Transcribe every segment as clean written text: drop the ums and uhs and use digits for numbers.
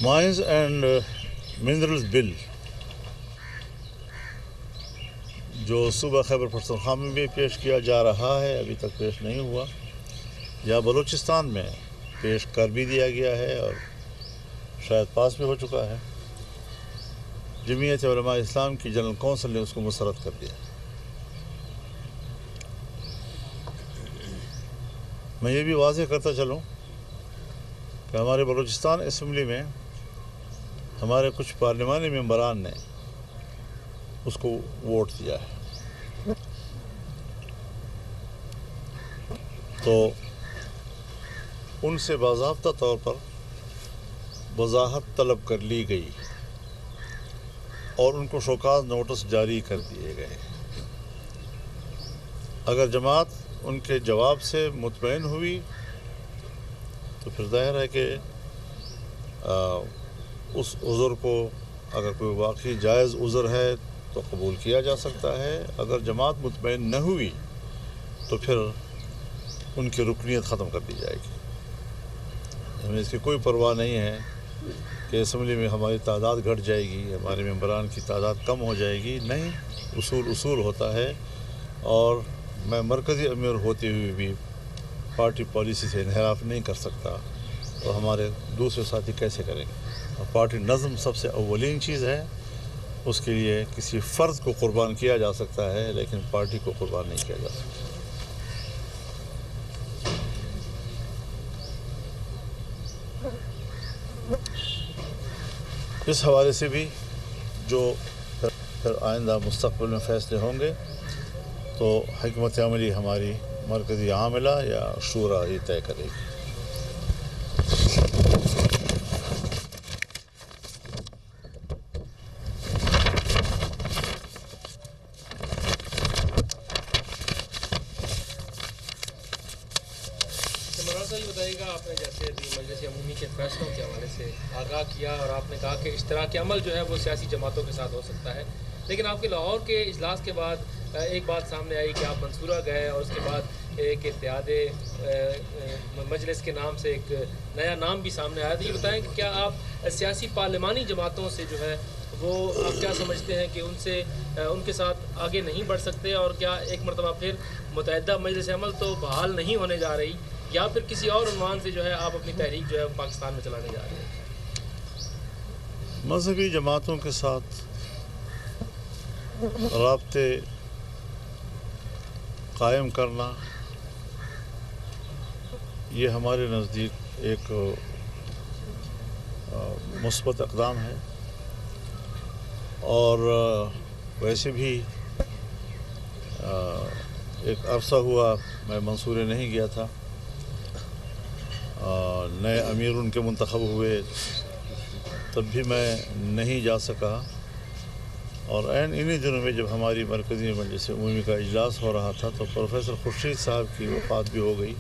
Mines and minerals bill جو صوبہ خیبر پختونخوا میں بھی پیش کیا جا رہا ہے، ابھی تک پیش نہیں ہوا، یا بلوچستان میں پیش کر بھی دیا گیا ہے اور شاید پاس بھی ہو چکا ہے، جمعیت علماء اسلام کی جنرل کونسل نے اس کو مسترد کر دیا۔ میں یہ بھی واضح کرتا چلوں کہ ہمارے بلوچستان اسمبلی میں ہمارے کچھ پارلیمانی ممبران نے اس کو ووٹ دیا ہے، تو ان سے باضابطہ طور پر وضاحت طلب کر لی گئی اور ان کو شوکاز نوٹس جاری کر دیے گئے۔ اگر جماعت ان کے جواب سے مطمئن ہوئی تو پھر ظاہر ہے کہ اس عذر کو، اگر کوئی واقعی جائز عذر ہے تو قبول کیا جا سکتا ہے، اگر جماعت مطمئن نہ ہوئی تو پھر ان کی رکنیت ختم کر دی جائے گی۔ ہمیں اس کی کوئی پرواہ نہیں ہے کہ اسمبلی میں ہماری تعداد گھٹ جائے گی، ہمارے ممبران کی تعداد کم ہو جائے گی، نہیں، اصول ہوتا ہے، اور میں مرکزی امیر ہوتے ہوئے بھی پارٹی پالیسی سے انحراف نہیں کر سکتا، تو ہمارے دوسرے ساتھی کیسے کریں گے؟ اور پارٹی نظم سب سے اولین چیز ہے، اس کے لیے کسی فرد کو قربان کیا جا سکتا ہے لیکن پارٹی کو قربان نہیں کیا جا سکتا۔ اس حوالے سے بھی جو پھر آئندہ مستقبل میں فیصلے ہوں گے تو حکمت عملی ہماری مرکزی عاملہ یا شورا یہ طے کرے گی۔ یہ بتائیے گا، آپ نے جیسے مجلس عمومی کے فیصلوں کے حوالے سے آگاہ کیا اور آپ نے کہا کہ اشتراک عمل جو ہے وہ سیاسی جماعتوں کے ساتھ ہو سکتا ہے، لیکن آپ کے لاہور کے اجلاس کے بعد ایک بات سامنے آئی کہ آپ منصورہ گئے اور اس کے بعد ایک اتحاد مجلس کے نام سے ایک نیا نام بھی سامنے آیا۔ تو یہ بتائیں کہ کیا آپ سیاسی پارلیمانی جماعتوں سے جو ہے وہ آپ کیا سمجھتے ہیں کہ ان کے ساتھ آگے نہیں بڑھ سکتے، اور کیا ایک مرتبہ پھر متحدہ مجلس عمل تو بحال نہیں ہونے جا رہی، یا پھر کسی اور عنوان سے جو ہے آپ اپنی تحریک جو ہے پاکستان میں چلانے جا رہے ہیں؟ مذہبی جماعتوں کے ساتھ رابطے قائم کرنا یہ ہمارے نزدیک ایک مثبت اقدام ہے، اور ویسے بھی ایک عرصہ ہوا میں منصورے نہیں گیا تھا، نئے امیر ان کے منتخب ہوئے تب بھی میں نہیں جا سکا، اور انہی دنوں میں جب ہماری مرکزی مجلس عمومی کا اجلاس ہو رہا تھا تو پروفیسر خورشید صاحب کی وفات بھی ہو گئی،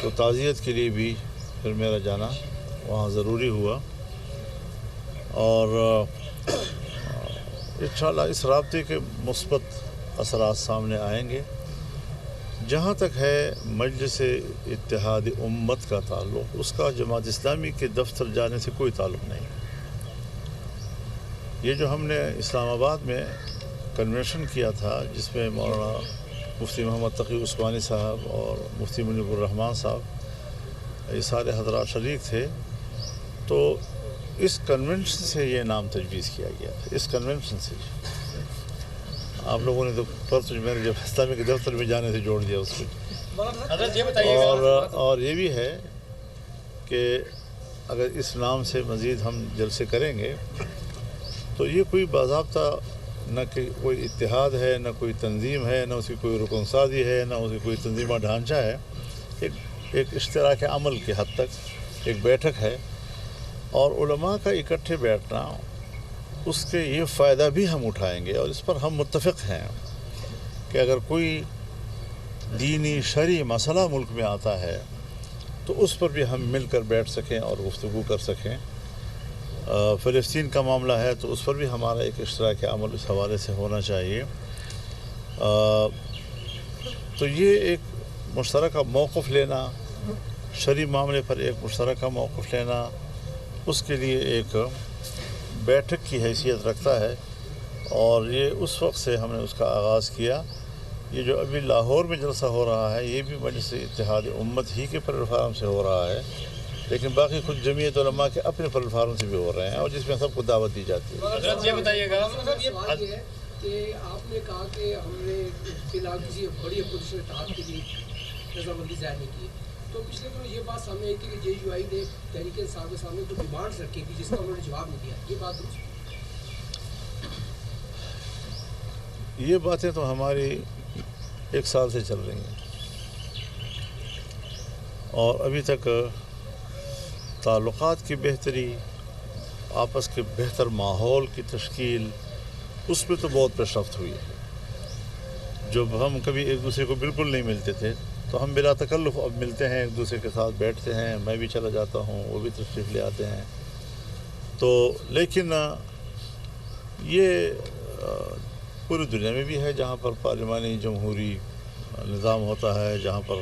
تو تعزیت کے لیے بھی پھر میرا جانا وہاں ضروری ہوا، اور انشاءاللہ اس رابطے کے مثبت اثرات سامنے آئیں گے۔ جہاں تک ہے مجلس اتحاد امت کا تعلق، اس کا جماعت اسلامی کے دفتر جانے سے کوئی تعلق نہیں۔ یہ جو ہم نے اسلام آباد میں کنونشن کیا تھا جس میں مولانا مفتی محمد تقی عثمانی صاحب اور مفتی منیب الرحمان صاحب یہ سارے حضرات شریک تھے، تو اس کنونشن سے یہ نام تجویز کیا گیا تھا، اس کنونشن سے۔ آپ لوگوں نے تو پرسوں میرے جب اسلامی کے دفتر میں جانے سے جوڑ دیا اس کو، اور یہ بھی ہے کہ اگر اس نام سے مزید ہم جلسے کریں گے تو یہ کوئی باضابطہ نہ کہ کوئی اتحاد ہے، نہ کوئی تنظیم ہے، نہ اس کی کوئی رکن سازی ہے، نہ اس کی کوئی تنظیمہ ڈھانچہ ہے، ایک اشتراک عمل کی حد تک ایک بیٹھک ہے، اور علماء کا اکٹھے بیٹھنا اس کے یہ فائدہ بھی ہم اٹھائیں گے، اور اس پر ہم متفق ہیں کہ اگر کوئی دینی شرعی مسئلہ ملک میں آتا ہے تو اس پر بھی ہم مل کر بیٹھ سکیں اور گفتگو کر سکیں۔ فلسطین کا معاملہ ہے تو اس پر بھی ہمارا ایک اشتراک عمل اس حوالے سے ہونا چاہیے۔ تو یہ ایک مشترکہ موقف لینا، شرعی معاملے پر ایک مشترکہ موقف لینا، اس کے لیے ایک بیٹھک کی حیثیت رکھتا ہے، اور یہ اس وقت سے ہم نے اس کا آغاز کیا۔ یہ جو ابھی لاہور میں جلسہ ہو رہا ہے یہ بھی مجلس اتحاد امت ہی کے پلیٹ فارم سے ہو رہا ہے، لیکن باقی کچھ جمعیت علماء کے اپنے پلیٹ فارم سے بھی ہو رہے ہیں، اور جس میں سب کو دعوت دی جاتی ہے۔ حضرت یہ بتائیے گا صاحب، یہ بات یہ ہے کہ آپ نے کہا کہ ہم نے فی الحال کسی بڑی اپوزیشن اتحاد کے لیے رضامندی ظاہر نہیں کی، تو پچھلے دنوں یہ بات سامنے آئی تھی کہ جے یو آئی نے تحریک انصاف کے سامنے جو ڈیمانڈس رکھی تھی جس کا انہوں نے جواب نہیں دیا، یہ بات درست ہے؟ یہ باتیں تو ہماری 1 سال سے چل رہی ہیں، اور ابھی تک تعلقات کی بہتری، آپس کے بہتر ماحول کی تشکیل، اس میں تو بہت پیش رفت ہوئی ہے۔ جب ہم کبھی ایک دوسرے کو بالکل نہیں ملتے تھے تو ہم بلا تکلف اب ملتے ہیں، ایک دوسرے کے ساتھ بیٹھتے ہیں، میں بھی چلا جاتا ہوں، وہ بھی تشریف لے آتے ہیں۔ تو لیکن یہ پوری دنیا میں بھی ہے جہاں پر پارلیمانی جمہوری نظام ہوتا ہے، جہاں پر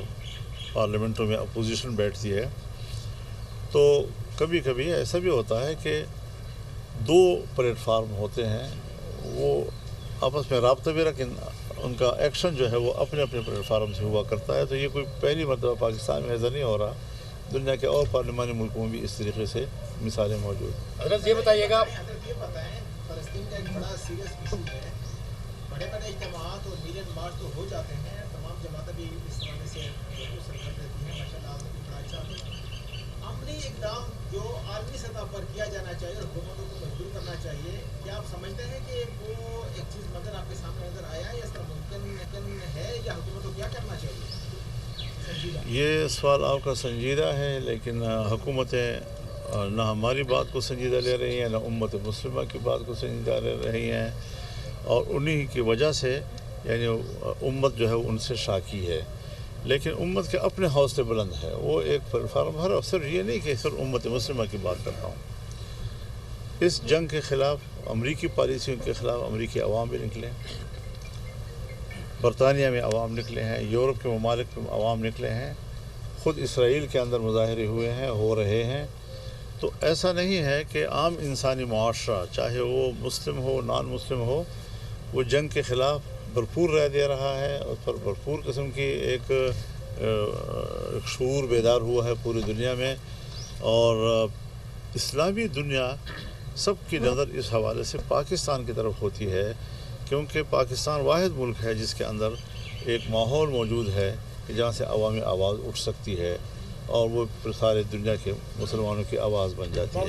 پارلیمنٹوں میں اپوزیشن بیٹھتی ہے، تو کبھی کبھی ایسا بھی ہوتا ہے کہ 2 پلیٹ فارم ہوتے ہیں، وہ آپس میں رابطہ بھی رکھیں، ان کا ایکشن جو ہے وہ اپنے اپنے پلیٹ فارم سے ہوا کرتا ہے۔ تو یہ کوئی پہلی مرتبہ پاکستان میں ایسا نہیں ہو رہا، دنیا کے اور پارلیمانی ملکوں میں بھی اس طریقے سے مثالیں موجود ہیں۔ حضرت یہ بتائیے گا حضرت یہ بتائیں، فلسطین کا ایک بڑا سیریس ایشو ہے، بڑے بڑے اجتماعات اور میلین مارچ تو ہو جاتے ہیں، تمام جماعتیں بھی اس زمانے سے سرگرم رہتی ہیں، ماشاء اللہ آپ نے بڑا اچھا عملی اقدام جو عالمی سطح پر کیا جانا چاہیے اور حکومتوں کو مجبور کرنا چاہیے، کیا آپ سمجھتے ہیں کہ وہ ایک چیز مگر آپ کے سامنے نظر آیا ہے، یا اس کا ممکن ہے، یا حکومت کو کیا کرنا چاہیے؟ یہ سوال آپ کا سنجیدہ ہے، لیکن حکومتیں نہ ہماری بات کو سنجیدہ لے رہی ہیں، نہ امت مسلمہ کی بات کو سنجیدہ لے رہی ہیں، اور انہی کی وجہ سے یعنی امت جو ہے ان سے شاکی ہے۔ لیکن امت کے اپنے حوصلے بلند ہے، وہ ایک پلیٹ فارم ہر صرف یہ نہیں کہ صرف امت مسلمہ کی بات کرتا ہوں۔ اس جنگ کے خلاف، امریکی پالیسیوں کے خلاف امریکی عوام بھی نکلے، برطانیہ میں عوام نکلے ہیں، یورپ کے ممالک میں عوام نکلے ہیں، خود اسرائیل کے اندر مظاہرے ہوئے ہیں، ہو رہے ہیں۔ تو ایسا نہیں ہے کہ عام انسانی معاشرہ چاہے وہ مسلم ہو نان مسلم ہو، وہ جنگ کے خلاف بھرپور رائے دے رہا ہے، اس پر بھرپور قسم کی ایک شعور بیدار ہوا ہے پوری دنیا میں، اور اسلامی دنیا سب کی نظر اس حوالے سے پاکستان کی طرف ہوتی ہے، کیونکہ پاکستان واحد ملک ہے جس کے اندر ایک ماحول موجود ہے کہ جہاں سے عوامی آواز اٹھ سکتی ہے، اور وہ پھر سارے دنیا کے مسلمانوں کی آواز بن جاتی ہے۔